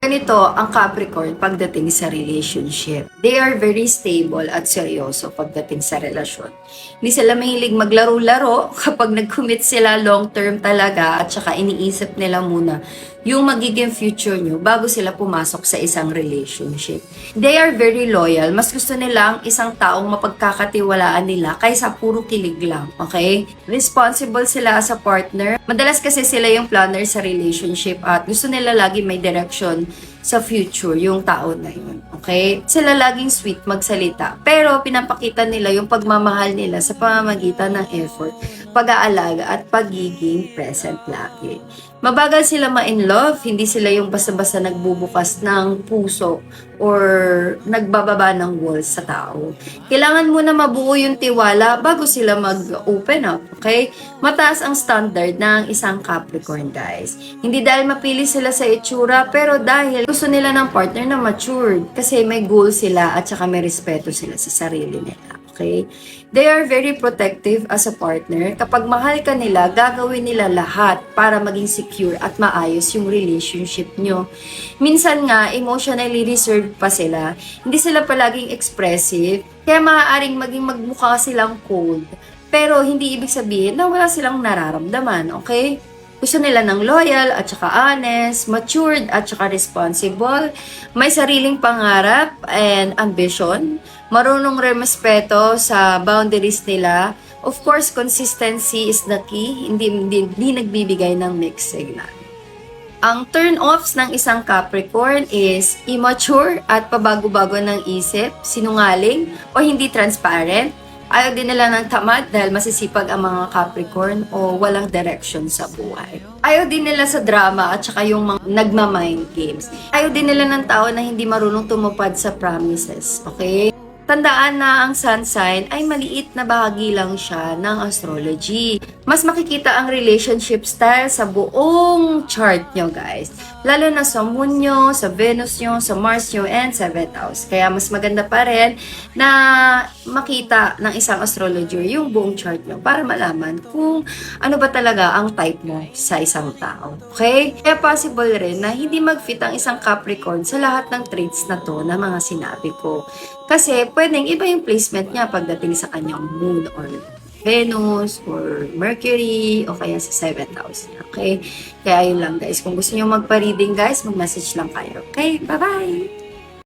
Ganito ang Capricorn pagdating sa relationship. They are very stable at seryoso pagdating sa relasyon. Hindi sila mahilig maglaro-laro kapag nag-commit sila long-term talaga at saka iniisip nila muna yung magiging future nyo bago sila pumasok sa isang relationship. They are very loyal. Mas gusto nila ang isang taong mapagkakatiwalaan nila kaysa puro kilig lang. Okay? Responsible sila as a partner. Madalas kasi sila yung planner sa relationship at gusto nila lagi may direction sa future yung tao na yun. Okay? Sila laging sweet magsalita. Pero pinapakita nila yung pagmamahal nila sa pamamagitan ng effort, pag-aalaga at pagiging present lagi. Mabagal sila ma-in love, hindi sila yung basta-basta nagbubukas ng puso or nagbababa ng walls sa tao. Kailangan muna mabuo yung tiwala bago sila mag-open up, okay? Mataas ang standard ng isang Capricorn, guys. Hindi dahil mapili sila sa itsura, pero dahil gusto nila ng partner na matured kasi may goal sila at saka may respeto sila sa sarili nila. Okay? They are very protective as a partner. Kapag mahal ka nila, gagawin nila lahat para maging secure at maayos yung relationship nyo. Minsan nga, emotionally reserved pa sila. Hindi sila palaging expressive, kaya maaaring maging magmukha silang cold. Pero hindi ibig sabihin na wala silang nararamdaman, okay? Gusto nila ng loyal at saka honest, matured at saka responsible, may sariling pangarap and ambition, marunong remespeto sa boundaries nila. Of course, consistency is the key, hindi nagbibigay ng mixed signal. Ang turn-offs ng isang Capricorn is immature at pabago-bago ng isip, sinungaling o hindi transparent. Ayaw din nila ng tamad dahil masisipag ang mga Capricorn o walang direction sa buhay. Ayaw din nila sa drama at saka yung mga nagmamind games. Ayaw din nila ng tao na hindi marunong tumupad sa promises. Okay? Tandaan na ang sun sign ay maliit na bahagi lang siya ng astrology. Mas makikita ang relationship style sa buong chart nyo, guys. Lalo na sa moon nyo, sa Venus nyo, sa Mars nyo, and 7th house. Kaya mas maganda pa rin na makita ng isang astrologer yung buong chart nyo para malaman kung ano ba talaga ang type mo sa isang tao. Okay? Kaya possible rin na hindi mag-fit ang isang Capricorn sa lahat ng traits na to na mga sinabi ko. Kasi pwedeng iba yung placement niya pagdating sa kanyang moon or Venus or Mercury o kaya sa 7th house niya. Okay? Kaya yun lang, guys. Kung gusto niyo magpa-reading, guys, mag-message lang kayo. Okay? Bye-bye!